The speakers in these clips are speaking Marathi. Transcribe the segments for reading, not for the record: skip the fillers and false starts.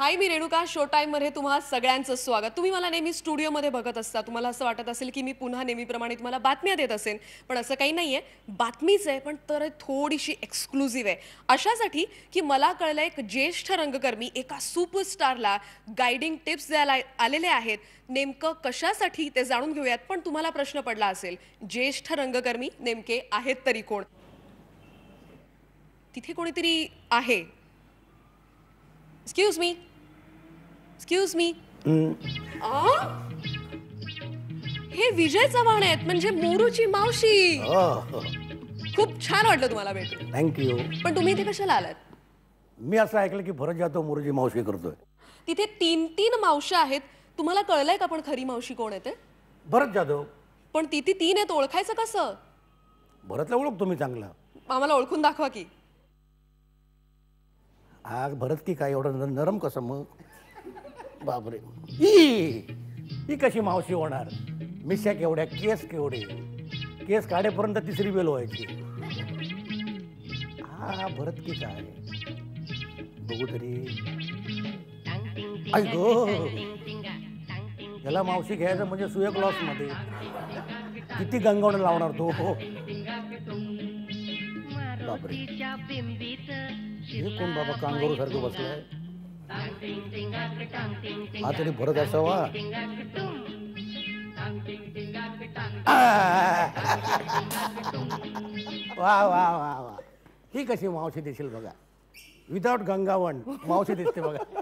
हाय, मी रेणुका. शो टाईममध्ये तुम्हा सगळ्यांचं स्वागत. तुम्ही मला नेहमी स्टुडिओमध्ये बघत असता. तुम्हाला असं वाटत असेल की मी पुन्हा नेहमीप्रमाणे तुम्हाला बातम्या देत असेन, पण असं काही नाहीये. बातमीच आहे, पण तर थोडीशी एक्सक्लुझिव्ह आहे. अशासाठी की मला कळलं एक ज्येष्ठ रंगकर्मी एका सुपरस्टारला गाईडिंग टिप्स द्यायला आलेले आहेत. नेमकं कशासाठी ते जाणून घेऊयात. पण तुम्हाला प्रश्न पडला असेल, ज्येष्ठ रंगकर्मी नेमके आहेत तरी कोण? तिथे कोणीतरी आहे. Excuse me. Excuse me. हे विजय चव्हाण आहेत, म्हणजे मोरूची मावशी. खूप छान वाटलं तुम्हाला भेटून. थँक्यू. पण तुम्ही इथे कशाला आलात? मी असं ऐकलं की भरत जाधव मोरूची मावशी करतोय. तिथे 3 मावश्या आहेत. तुम्हाला कळलंय का पण खरी मावशी कोण आहे ते? भरत जाधव. पण ती 3 आहेत, ओळखायचं कसं? भरतला ओळखतो मी चांगला. आम्हाला ओळखून दाखवा की. हा भरत की काय एवढं नरम कसं मग? बापरे, ही कशी मावशी होणार? मिश्या केवढ्या, केस केवढे, केस काढेपर्यंत तिसरी वेल व्हायची. हा भरत की काय बघू तरी. ऐक, याला मावशी घ्यायचं म्हणजे सुयक लॉस मध्ये किती गंगावणं लावणार तो. बापरे, हे कोण बाबा कांगारू सारखं बसलाय? हा तरी भरत असावा. वा वा वा वा, ही कशी मावशी दिसेल बघा. विदाउट गंगावण मावशी दिसते बघा.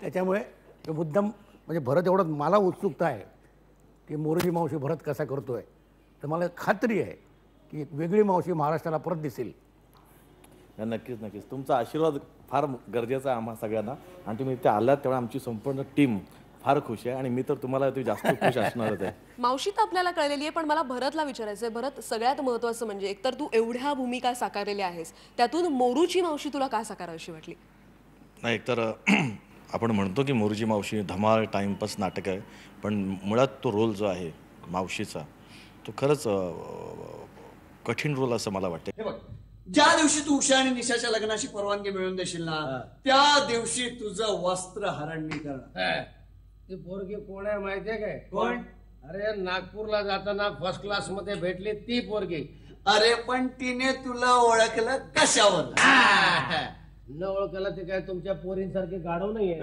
त्याच्यामुळे मुद्दाम म्हणजे भरत एवढं मला उत्सुकता आहे की मोरूची मावशी भरत कसा करतोय. तर मला खात्री आहे की एक वेगळी मावशी महाराष्ट्राला परत दिसेल. नक्कीच नक्कीच. तुमचा आशीर्वाद फार गरजेचा आहे आम्हा सगळ्यांना. आणि तुम्ही इथे आलात तेव्हा आमची संपूर्ण टीम फार खुश आहे. आणि मी तर तुम्हाला ते जास्त खुश असणारच आहे. मावशी तर आपल्याला कळलेली आहे, पण मला भरतला विचारायचं आहे. भरत, सगळ्यात महत्त्वाचं म्हणजे एकतर तू एवढ्या भूमिका साकारलेल्या आहेस, त्यातून मोरूची मावशी तुला का साकारावीशी वाटली? नाही, एकतर आपण म्हणतो की मोरूची मावशी धमाल टाइमपास नाटक आहे, पण मुळात तो रोल जो आहे मावशीचा तो खरंच कठीण रोल असं मला वाटतं. ज्या दिवशी तू उषा आणि निशाच्या लग्नाची परवानगी मिळवून देशील ना, त्या दिवशी तुझं वस्त्र हरणणी करणार. ती पोरगी कोण आहे माहितीये काय? कोण? अरे नागपूरला जाताना फर्स्ट क्लास मध्ये भेटली ती पोरगी. अरे पण तिने तुला ओळखलं कशावर? न ओळखायला ते काय तुमच्या पोरींसारखे गाढव नाहीये.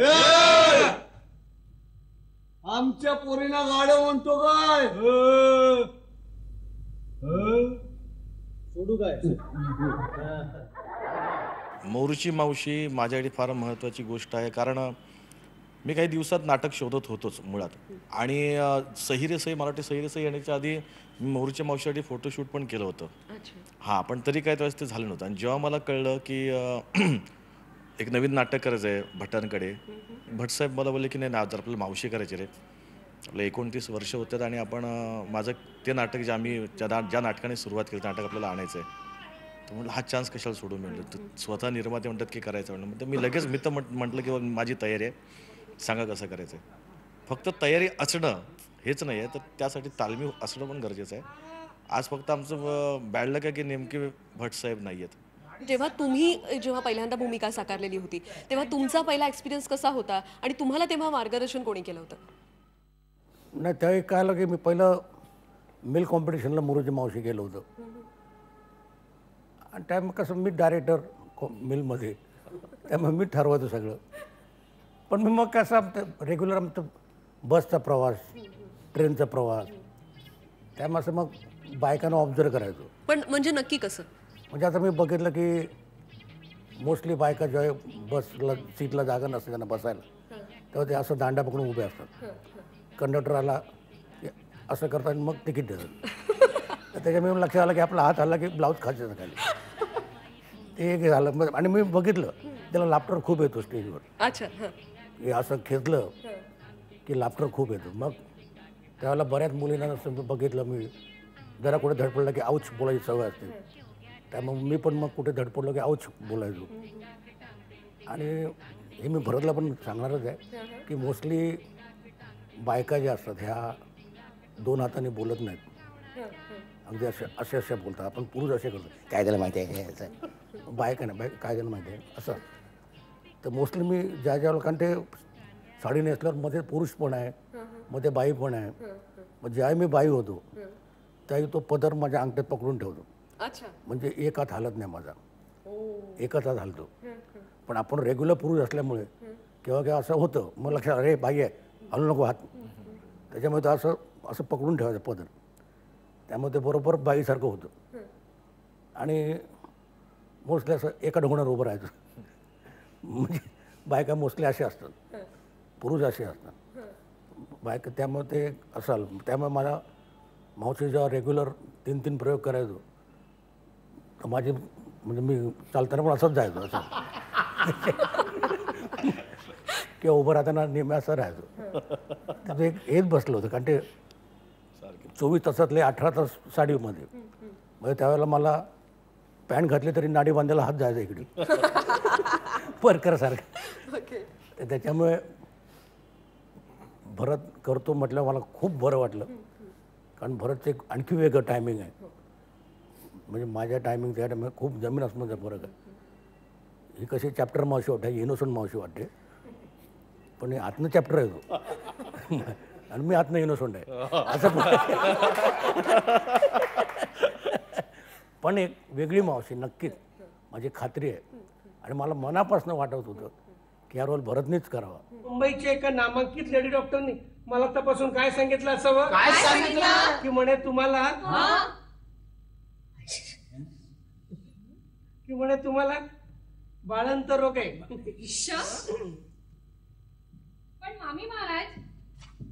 आमच्या पोरीला गाडव म्हणतो काय? सोडू काय? मोरूची मावशी माझ्यासाठी फार महत्त्वाची गोष्ट आहे. कारण मी काही दिवसात नाटक शोधत होतोच मुळात. आणि सही रे मराठी सही रे येण्याच्या आधी मी मोरूच्या मावशीसाठी फोटोशूट पण केलं होतं. हां, पण तरी काय त्यावेळेस ते झालं नव्हतं. आणि जेव्हा मला कळलं की एक नवीन नाटक करायचं आहे भटांकडे, भटसाहेब मला बोलले की नाही जर आपल्याला मावशी करायची रे, आपलं 29 वर्ष होतात आणि आपण माझं ते नाटक जे आम्ही ज्या नाटकाने सुरुवात केली, नाटक आपल्याला आणायचं आहे. तर म्हटलं हा चान्स कशाला सोडून मिळतो. तर स्वतः निर्माते म्हणतात की करायचं म्हणलं. तर मी लगेच मी तर म्हटलं की माझी तयारी आहे, सांगा कसं करायचं आहे. फक्त तयारी असणं हेच नाही आहे, तर त्यासाठी तालमी असणं पण गरजेचं आहे. आज फक्त आमचं बॅड लक आहे की नेमके भटसाहेब नाही आहेत. जेव्हा पहिल्यांदा भूमिका साकारलेली होती, तेव्हा तुमचा पहिला एक्सपिरियन्स कसा होता आणि तुम्हाला तेव्हा मार्गदर्शन कोणी केलं होतं? नाही, त्यावेळी काय आलं की मी पहिलं मिल कॉम्पिटिशनला मोरूची मावशी गेलो होतो. आणि त्यामुळे कसं मी डायरेक्टर मिलमध्ये, त्यामुळे मी ठरवायचं सगळं. पण मी मग कसं रेग्युलर आमचं बसचा प्रवास, ट्रेनचा प्रवास, त्यामुळे असं मग बायकांना ऑब्झर्व करायचो. पण म्हणजे नक्की कसं? म्हणजे आता मी बघितलं की मोस्टली बायका जेव्हा बसला सीटला जागा नसते त्यांना बसायला, तेव्हा ते असं दांडा पकडून उभे असतात. कंडक्टर आला असं करतात मग तिकीट देतात. तर त्याच्यामुळे लक्षात आलं की आपला हात आला की ब्लाऊज खायचं खाली. ते एक झालं. आणि मी बघितलं त्याला लाफ्टर खूप येतो स्टेजवर. अच्छा. हे असं खेचलं की लाफ्टर खूप येतो. मग त्यावेळेला बऱ्याच मुलींना बघितलं मी, जरा कुठे धडपडलं की आऊच बोलायची सवय असते. त्यामुळे मी पण मग कुठे धडपडलो की आऊच बोलायचो. आणि हे मी भरतला पण सांगणारच आहे की मोस्टली बायका ज्या असतात ह्या 2 हाताने बोलत नाहीत. अगदी असे बोलतात. आपण पुरुष असे करतो, काय त्याला माहिती आहे, बायका नाही, काय त्याला माहिती आहे असं. तर मोस्टली मी ज्या ज्या लोकांना ते साडी नेसल्यावर मध्ये पुरुष पण आहे मध्ये बाई पण आहे. मग ज्याही मी बाई होतो त्याही तो पदर माझ्या अंगठ्यात पकडून ठेवतो. अच्छा. म्हणजे एक हात हालत नाही माझा, एकच हात हालतो. पण आपण रेग्युलर पुरुष असल्यामुळे केव्हा केव्हा असं होतं, मग लक्षात अरे बाई आहे हलू नको हात, त्याच्यामुळे तर असं असं पकडून ठेवायचं पदर. त्यामुळे ते बरोबर बाईसारखं होतं. आणि मोस्टली असं एका ढोंगणावर उभं राहायचं. म्हणजे बायका मोस्टली असे असतात, पुरुष असे असतात बायका. त्यामुळे ते असाल, त्यामुळे मला मावशी जेव्हा रेग्युलर 3-3 प्रयोग करायचो तर माझी म्हणजे मी चालताना पण असंच जायचो असं किंवा उभं राहताना नेहमी असं राहायचो. तर एक हेच बसलं होतं, कारण ते 24 तासातले 18 तास साडीमध्ये. म्हणजे त्यावेळेला मला पॅन्ट घातली तरी नाडी बांधायला हात जायचा इकडे परकरसारखं. तर त्याच्यामुळे भरत करतो म्हटलं मला खूप बरं वाटलं, कारण भरतचं एक आणखी वेगळं टायमिंग आहे. म्हणजे माझ्या टायमिंग त्या टायमिंग खूप जमीन आसमानचा फरक आहे. ही कशी चॅप्टर मावशी वाटते, इनोसंट मावशी वाटते, पण हे आतनं चॅप्टर आहे तो आणि मी आतनं इनोसंट आहे असं. पण एक वेगळी मावशी नक्कीच माझी खात्री आहे. आणि मला मनापासून वाटत होतं की हा रोल भरतनीच करावा. मुंबईच्या एका नामांकित लेडी डॉक्टरनी मला तपासून काय सांगितलं असावं, काय सांगितलं? की म्हणे तुम्हाला बाळंत रोग आहे. पण मामी महाराज,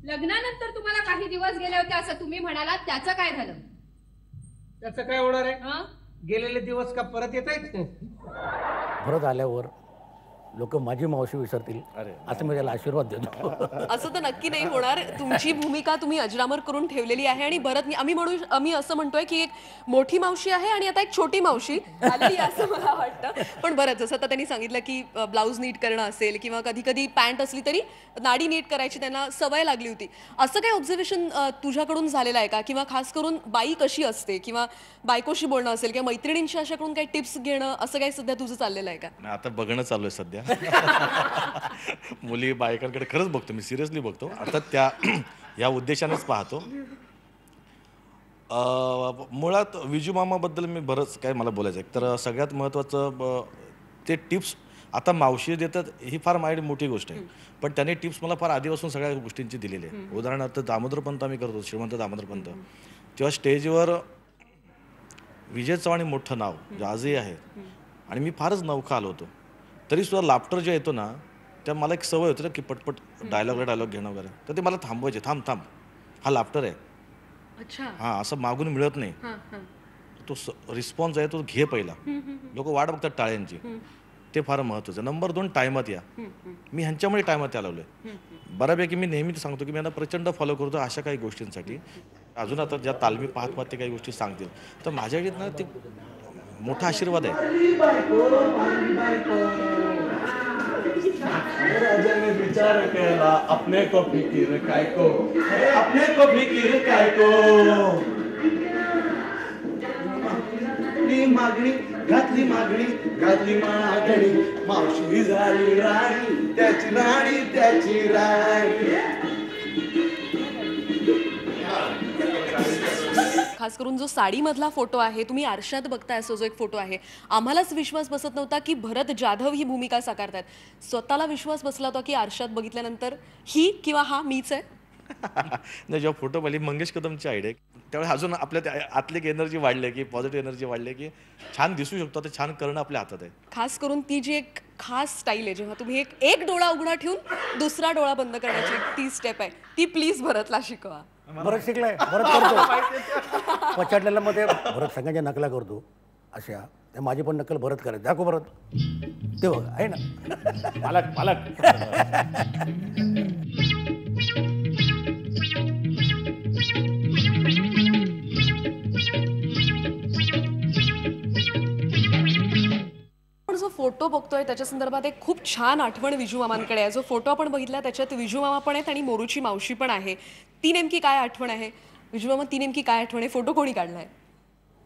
लग्नानंतर तुम्हाला काही दिवस गेले होते असं तुम्ही म्हणालात, त्याचं काय झालं? त्याचं काय होणार आहे? हं? गेलेले दिवस का परत येत आहेत? भरत आल्यावर लोक माझी मावशी विसरतील असं मी त्याला आशीर्वाद देतो. असं तर नक्की नाही होणार. तुमची भूमिका तुम्ही अजरामर करून ठेवलेली आहे. आणि भरत, आम्ही असं म्हणतोय की एक मोठी मावशी आहे आणि आता एक छोटी मावशी आलेली आहे असं मला वाटतं. पण बरं, जसं आता त्यांनी सांगितलं की ब्लाऊज नीट करणं असेल किंवा कधी कधी पॅन्ट असली तरी नाडी नीट करायची त्यांना सवय लागली होती, असं काही ऑब्झर्वेशन तुझ्याकडून झालेलं आहे का? किंवा खास करून बाई कशी असते किंवा बायकोशी बोलणं असेल किंवा मैत्रिणींशी अशाकडून काही टिप्स घेणं, असं काही सध्या तुझं चाललेलं आहे का? आता बघणं चालू आहे सध्या. मुली बायकांकडे खरंच बघतो मी, सिरियसली बघतो आता. त्या या उद्देशानेच पाहतो. मुळात विजू मामाबद्दल मी बरंच काय मला बोलायचं आहे. तर सगळ्यात महत्त्वाचं ते टिप्स आता मावशी देतात ही फार माझी मोठी गोष्ट आहे, पण त्याने टिप्स मला फार आधीपासून सगळ्या गोष्टींची दिलेली आहे. उदाहरणार्थ दामोदरपंत आम्ही करतो, श्रीमंत दामोदरपंत, तेव्हा स्टेजवर विजय चव्हाण मोठं नाव जे आजही आहे आणि मी फारच नवखा आलो होतो, तरी सुद्धा लाफ्टर जे येतो ना, त्या मला एक सवय होती ना की पटपट डायलॉग घेणं वगैरे, तर ते मला थांबवायचे. थांब हा लाफ्टर आहे, अच्छा, हां असं मागून मिळत नाही, तो रिस्पॉन्स आहे तो घे पहिला. लोक वाट बघतात टाळ्यांची, ते फार महत्त्वाचं. नंबर 2, टायमात या. मी ह्यांच्यामुळे टायमात यायला लागलोय बऱ्यापैकी. मी नेहमी सांगतो की मी यांना प्रचंड फॉलो करतो अशा काही गोष्टींसाठी. अजून आता ज्या तालमी पाहत ते काही गोष्टी सांगतील तर माझ्याकडे ना ते मोठा आशीर्वाद आहे. राजाने विचार केला अपने को फिकीर काय को, अपने को फिकीर काय को. मागणी घातली मागणी, मावशी झाली राणी, त्याची राणी. खास करून जो साडीमधला फोटो आहे, तुम्ही आरशात बघताय असं जो एक फोटो आहे, आम्हालाच विश्वास बसत नव्हता की भरत जाधव ही भूमिका साकारतायत. स्वतःला विश्वास बसला होता की आरशात बघितल्यानंतर ही किंवा हा मीच आहे? नाही, जेव्हा फोटो पाहिली मंगेश कदमची आयडिया, त्यावेळी अजून आपल्या आतली एक एनर्जी वाढली की पॉझिटिव्ह एनर्जी वाढली की छान दिसू शकतो, ते छान करणं आपल्या हातात आहे. खास करून ती जी एक खास स्टाईल आहे, जेव्हा तुम्ही एक डोळा उघडा ठेवून दुसरा डोळा बंद करण्याची ती स्टेप आहे, ती प्लीज भरतला शिकवा. भरत शिकलाय, भरत करतो. पछाडलेला मध्ये भरत सगळ्यांच्या नकला करतो अशा. त्या माझी पण नकल भरत करायचं. दाखव भरत, ते बघ आहे ना पालक. आपण जो फोटो बघतोय त्याच्या संदर्भात एक खूप छान आठवण विजू मामांकडे आहे. जो फोटो आपण बघितला त्याच्यात विजू मामा पण आहेत आणि मोरूची मावशी पण आहे. ती नेमकी काय आठवण आहे विजू मामा? ती नेमकी काय आठवण आहे? फोटो कोणी काढलाय?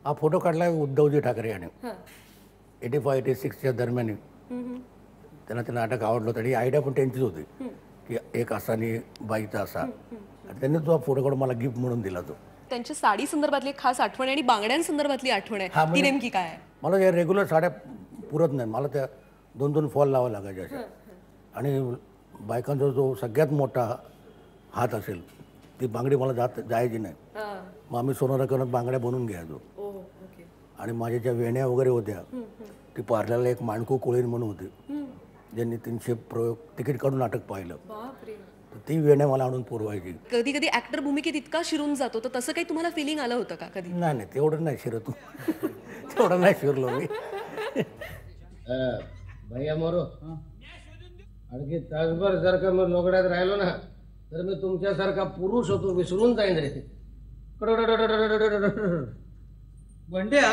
हा फोटो काढलाय उद्धवजी ठाकरे याने 85-86च्या दरम्यान. त्यांना ते नाटक आवडलं होतं आणि आयडिया पण त्यांचीच होती की एक असा आणि बाईचा असा, आणि त्यांनी तो फोटो काढून मला गिफ्ट म्हणून दिला तो. त्यांच्या साडी संदर्भातली एक खास आठवण आहे आणि बांगड्यांसंदर्भातली आठवण आहे, ती नेमकी काय आहे? मला या रेग्युलर साड्या पुरत नाही, मला त्या 2-2 फॉल लावा लागायच्या अशा. आणि बायकांचा जो सगळ्यात मोठा हात असेल ती बांगडी मला जायची नाही. मग आम्ही सोनारा करत बांगड्या बनवून घ्यायचो. आणि माझ्या ज्या वेण्या वगैरे होत्या ती पार्ल्याला एक माणकू कोळीन म्हणून होती, ज्यांनी 300 प्रयोग तिकीट काढून नाटक पाहिलं, तर ती वेण्या मला आणून पुरवायची. कधी कधी ऍक्टर भूमिकेत इतका शिरून जातो, तर तसं काही तुम्हाला फिलिंग आलं होतं का कधी? नाही नाही, तेवढं नाही शिरत तेवढं नाही शिरलो मी. भैया मोरो, आणखी तासभर जर का मी लोगड्यात राहिलो ना तर मी तुमच्यासारखा पुरुष होतो विसरून जाईन रे. बंड्या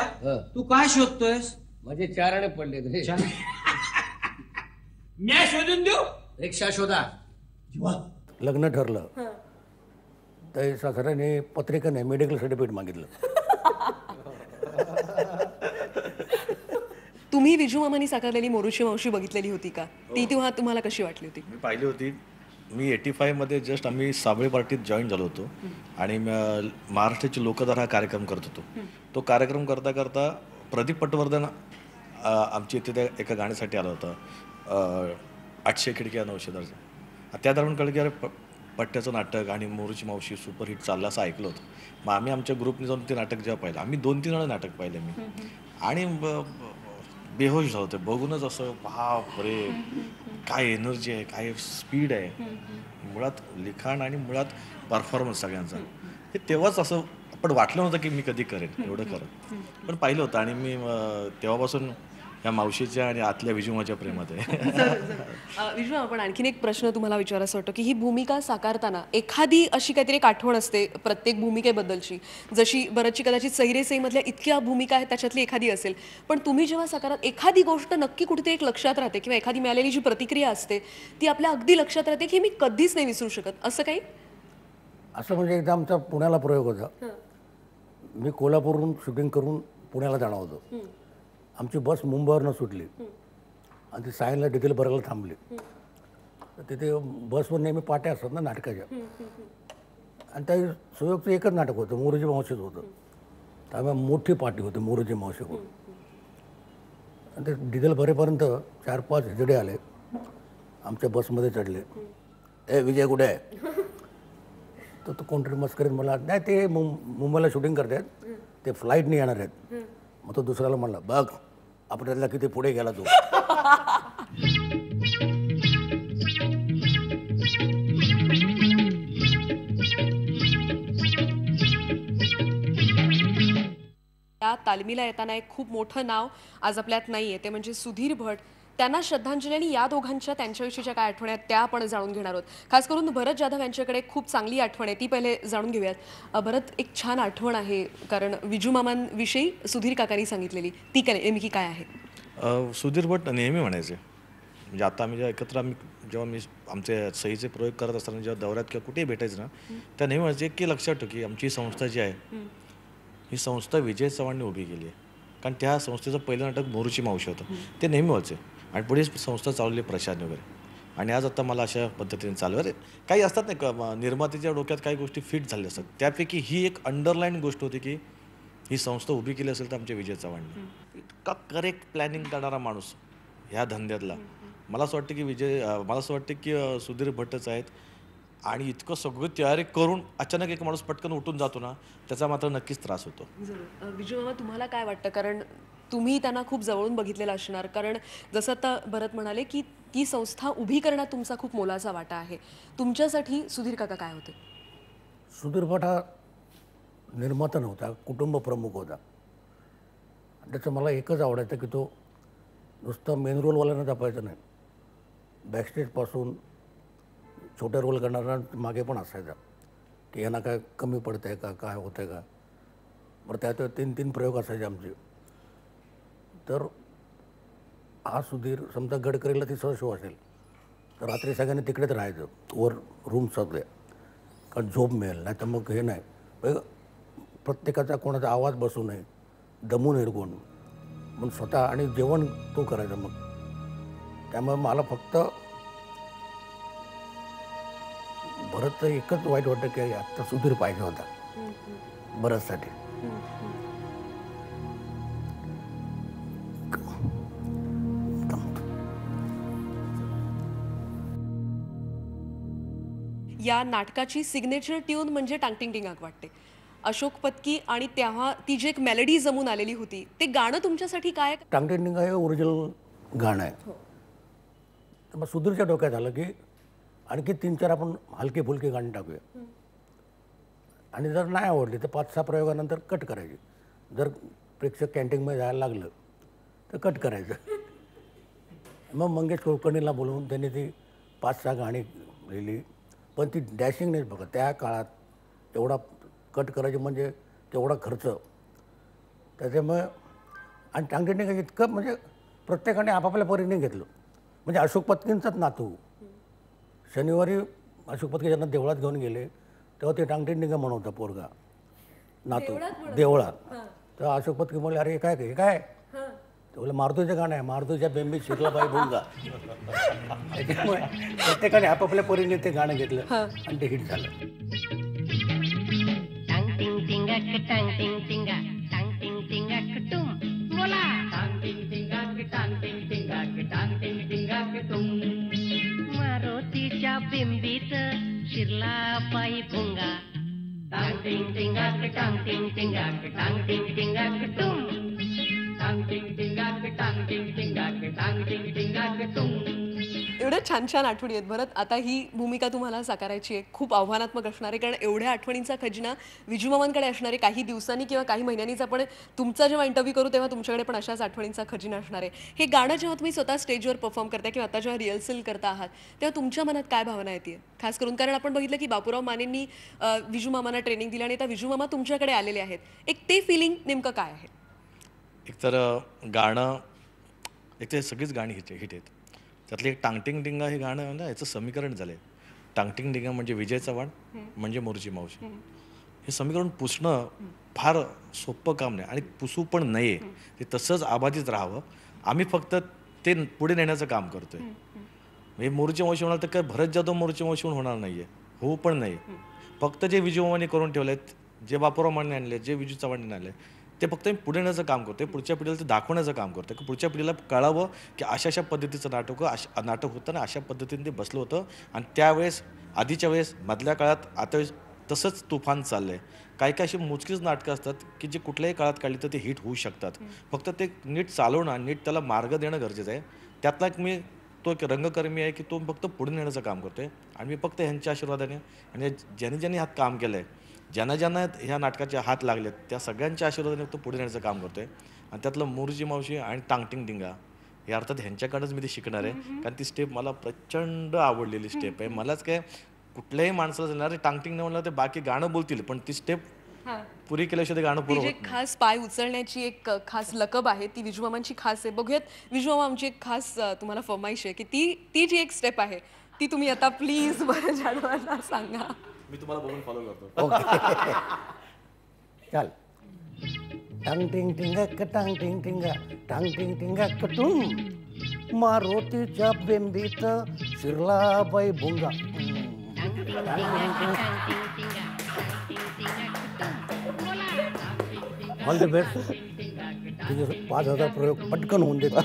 तू काय शोधतोयस? माझे 4 आणे पडले रे. मी शोधून देऊ? रिक्षा शोधा. लग्न ठरलं तर सासऱ्याने पत्रिका नाही, मेडिकल सर्टिफिकेट मागितलं. तुम्ही विजू मामानी साकारलेली मोरूची मावशी बघितलेली होती का? ती तेव्हा तुम्हाला कशी वाटली होती? मी पाहिली होती. मी 85मध्ये जस्ट आम्ही साबळे पार्टीत जॉईन झालो होतो आणि महाराष्ट्राची लोकधारा हा कार्यक्रम करत होतो. तो कार्यक्रम करता करता प्रदीप पटवर्धन आमची इथे त्या एका गाण्यासाठी आला होता, 800 खिडक्या 900 दरजा. त्या दरम्यान कळलं की अरे पट्ट्याचं नाटक आणि मोरूची मावशी सुपरहिट चाललं असं ऐकलं होतं. मग आम्ही आमच्या ग्रुपने जाऊन ते नाटक जेव्हा पाहिलं, आम्ही 2-3 वेळा नाटक पाहिलं मी, आणि बेहोश झालं होतं बघूनच. असं बाप रे, काय एनर्जी आहे, काय स्पीड आहे, मुळात लिखाण आणि मुळात परफॉर्मन्स सगळ्यांचा. हे तेव्हाच असं पण वाटलं नव्हतं की मी कधी करेन एवढं करेन, पण पाहिलं होतं. आणि मी तेव्हापासून या मावशीच्या आणि आतल्या विजुमाच्या प्रेमात आहे. विजू, आपण आणखीन एक प्रश्न तुम्हाला विचारायचा वाटतो की ही भूमिका साकारताना एखादी अशी काहीतरी एक आठवण असते प्रत्येक भूमिकेबद्दलची, जशी बरंचशी कदाचित सैरेसईमधल्या इतक्या भूमिका आहेत त्याच्यातली एखादी असेल, पण तुम्ही जेव्हा साकारात एखादी गोष्ट नक्की कुठेतरी एक लक्षात राहते किंवा एखादी मिळालेली जी प्रतिक्रिया असते ती आपल्या अगदी लक्षात राहते की मी कधीच नाही विसरू शकत, असं काही? असं म्हणजे एकदा आमचा पुण्याला प्रयोग होता. मी कोल्हापूरहून शूटिंग करून पुण्याला जाणार होतो. आमची बस मुंबईवरनं सुटली आणि ती सायनला डिटेल भरायला थांबली. तर तिथे बसवर नेहमी पाट्या असतात ना नाटकाच्या, आणि त्या सुयोगचं एकच नाटक होतं, मोरूची मावशीच होतं. त्यामुळे मोठी पाटी होती मोरूची मावशीकडून. आणि ते डिझेल भरेपर्यंत 4-5 हिजडे आले, आमच्या बसमध्ये चढले. ए विजय कुठे आहे? तर तो कोणतरी मस्करीत मला, नाही ते मुंबईला शूटिंग करतात, ते फ्लाईटने येणार आहेत. मग तो दुसऱ्याला म्हणला, बघ आपल्याला किती पुढे गेला तू. त्या तालमीला येताना एक खूप मोठं नाव आज आपल्यात नाही आहे, ते म्हणजे सुधीर भट. त्यांना श्रद्धांजली आणि या दोघांच्या त्यांच्याविषयीच्या काय आठवणी आहेत त्या आपण जाणून घेणार आहोत. खास करून भरत जाधव यांच्याकडे खूप चांगली आठवण आहे, ती पहिले जाणून घेऊयात. भरत, एक छान आठवण आहे कारण विजू मामांविषयी सुधीर काकांनी सांगितलेली, ती नेमकी काय आहे? सुधीर भट नेहमी म्हणायचे, म्हणजे आता आम्ही जेव्हा मी आमचे सहीचे प्रयोग करत असताना जेव्हा दौऱ्यात किंवा कुठेही भेटायचं ना, त्या नेहमी म्हणायचे की लक्षात ठेव की आमची संस्था जी आहे ही संस्था विजय चव्हाणने उभी केली आहे. कारण त्या संस्थेचं पहिलं नाटक मोरूची मावशी होतं, ते नेहमी व्हायचे. आणि पुढे संस्था चालवली प्रशांत वगैरे, आणि आज आता मला अशा पद्धतीने चालू आहे. काही असतात नाही का निर्मात्याच्या डोक्यात काही गोष्टी फिट झाल्या असतात, त्यापैकी ही एक अंडरलाईन गोष्ट होती की ही संस्था उभी केली असेल तर आमच्या विजय चव्हाणने. इतका करेक्ट प्लॅनिंग करणारा माणूस ह्या धंद्यातला. मला असं वाटतं की सुधीर भट्टच आहेत. आणि इतकं सगळं तयारी करून अचानक एक माणूस पटकन उठून जातो ना, त्याचा मात्र नक्कीच त्रास होतो. विजू मामा, तुम्हाला काय वाटतं? कारण तुम्ही त्यांना खूप जवळून बघितलेलं असणार, कारण जसं आता भरत म्हणाले की ती संस्था उभी करण्यात तुमचा खूप मोलाचा वाटा आहे. तुमच्यासाठी सुधीर काका काय होते? सुधीर भट हा निर्माता नव्हता, कुटुंब प्रमुख होता. त्याचं मला एकच आवडायचं की तो नुसतं मेन रोलवाल्यानं दापायचा नाही, बॅकस्टेजपासून छोटे रोल करणारा मागे पण असायचा की यांना काय कमी पडतं आहे का, काय होतं आहे का. बरं त्यात 3-3 प्रयोग असायचे आमचे. तर हा सुधीर समजा गडकरीला तिसरा शो असेल तर रात्री सगळ्यांनी तिकडेच राहायचं, वर रूम सगळे, कारण झोप मिळेल. नाही तर मग हे नाही, प्रत्येकाचा कोणाचा आवाज बसू नये, दमून हिरगून मग स्वतः, आणि जेवण तो करायचा. मग त्यामुळे मला फक्त भरतचं एकच वाईट वाटतं की आत्ता सुधीर पाहिजे होता भरतसाठी. या नाटकाची सिग्नेचर ट्यून म्हणजे टांगटिंग टिंगाक वाटते. अशोक पत्की आणि तेव्हा ती जी एक मेलडी जमून आलेली होती, ते गाणं तुमच्यासाठी काय? टांगटिंग हे ओरिजिनल गाणं आहे. तर मग सुधीरच्या डोक्यात आलं की आणखी 3-4 आपण हलके फुलके गाणी टाकूया आणि जर नाही आवडली तर 5-6 प्रयोगानंतर कट करायची. जर प्रेक्षक कॅन्टीनमध्ये जायला लागलं तर कट करायचं. मग मंगेश कुलकर्णीला बोलवून त्यांनी ती 5-6 गाणी लिहिली. पण ती डॅशिंग नाही बघा. त्या काळात एवढा कट करायचे म्हणजे तेवढा खर्च. त्याच्यामुळे आणि टांगटिंग इतकं म्हणजे प्रत्येकाने आपापल्या परीने घेतलं. म्हणजे अशोक पत्कींचाच नातू शनिवारी अशोक पत्की ज्यांना देवळात घेऊन गेले तेव्हा ते टांगटिंग म्हणत होता पोरगा नातू देवळात. तर अशोक पत्की म्हणले अरे हे काय ते बोला मारुतीचं गाणं आहे, मारुतीच्या बेंबीत शिरला बाई भुंगा. त्याच्यामुळे प्रत्येकाने आपापल्या परीने ते गाणं घेतलं आणि ते हिट झालं. मारुतीच्या बिंबीत शिरला पायी भुंगा. टांग टिंग टिंगाक टांग टिंग टिंगाक टांग टिंग टिंगाक टुम. टांग टिंग टिंगाक टांग टिंग टिंगाक टांग टिंग टिंगाक टुम. एवढ्या छान छान आठवणी आहेत भरत. आता ही भूमिका तुम्हाला साकारायची आहे, खूप आव्हानात्मक असणार आहे, कारण एवढ्या आठवणींचा खजिना विजूमामांकडे असणार आहे. काही दिवसांनी किंवा काही महिन्यांनीच आपण तुमचा जेव्हा इंटरव्ह्यू करू तेव्हा तुमच्याकडे पण अशाच आठवणींचा खजिना असणार आहे. हे गाणं जेव्हा तुम्ही स्वतः स्टेजवर परफॉर्म करताय किंवा आता जेव्हा रिहर्सल करता आहात तेव्हा तुमच्या मनात काय भावना येते? खास करून कारण आपण बघितलं की बापूराव मानेंनी विजूमामांना ट्रेनिंग दिली आणि आता विजूमामा तुमच्याकडे आलेले आहेत. एक ते फिलिंग नेमकं काय आहे? एकतर गाणं एक ते सगळीच गाणी हिट आहेत. त्यातले एक टांगटिंग डिंगा हे गाणं ना याचं समीकरण झालं आहे. टांगटिंग डिंगा म्हणजे विजय चव्हाण म्हणजे मोरची मावशी. हे समीकरण पुसणं फार सोपं काम नाही आणि पुसू पण नये. ते तसंच आबाधित राहावं. आम्ही फक्त ते पुढे नेण्याचं काम करतोय. म्हणजे मोरची मावशी होणार तर काय भरत जाधव मोरची मावशी होणार नाही आहे, होऊ पण नाही. फक्त जे विजूमामांनी करून ठेवले आहेत, जे बापूराव माने आणले, जे विजू चव्हाणांनी आणले, ते फक्त मी पुढे नेण्याचं काम करतोय. पुढच्या पिढीला ते दाखवण्याचं काम करतोय की पुढच्या पिढीला कळावं की अशा पद्धतीचं नाटक होतं ना, अशा पद्धतीने ते बसलं होतं. आणि त्यावेळेस आधीच्या वेळेस मधल्या काळात आता तसंच तुफान चाललं आहे. काही अशी मोजकीच नाटकं असतात की जे कुठल्याही काळात काढली तर ते हिट होऊ शकतात. फक्त ते नीट चालवणं, नीट त्याला मार्ग देणं गरजेचं आहे. त्यातला एक रंगकर्मी आहे की तो फक्त पुढे नेण्याचं काम करतोय. आणि मी फक्त ह्यांच्या आशीर्वादाने आणि ज्यांनी हात काम केलं आहे, ज्यांना ह्या नाटकाचे हात लागलेत त्या सगळ्यांच्या आशीर्वादाने तो पुढे नेण्याचं काम करतोय. आणि त्यातलं मोरची मावशी आणि टांगटिंग डिंगा हे अर्थात ह्यांच्याकडंच मी ते शिकणार आहे. कारण ती स्टेप मला प्रचंड आवडलेली स्टेप आहे. मलाच काय कुठल्याही माणसाला जाणार टांगटिंग नाही म्हणलं तर बाकी गाणं बोलतील, पण ती स्टेप पुरी केल्याशिवाय ते गाणं पुरं होत नाही. खास पाय उचलण्याची एक खास लकब आहे ती विजूमामांची खास आहे. बघूयात विजूमामा आमची एक खास तुम्हाला फरमाईश आहे की ती जी एक स्टेप आहे ती तुम्ही आता प्लीज बरं जाणवायला सांगा. मी तुम्हाला बघून फॉलो करतो. चाल. टांग टिंग टिंगा टांग टिंग टिंगा टांग टिंग टिंगा कटून मारुतीच्या बेंबीत शिरला बाई भुंगा. All the best. तुझे 5,000 प्रयोग पटकन होऊन देतात.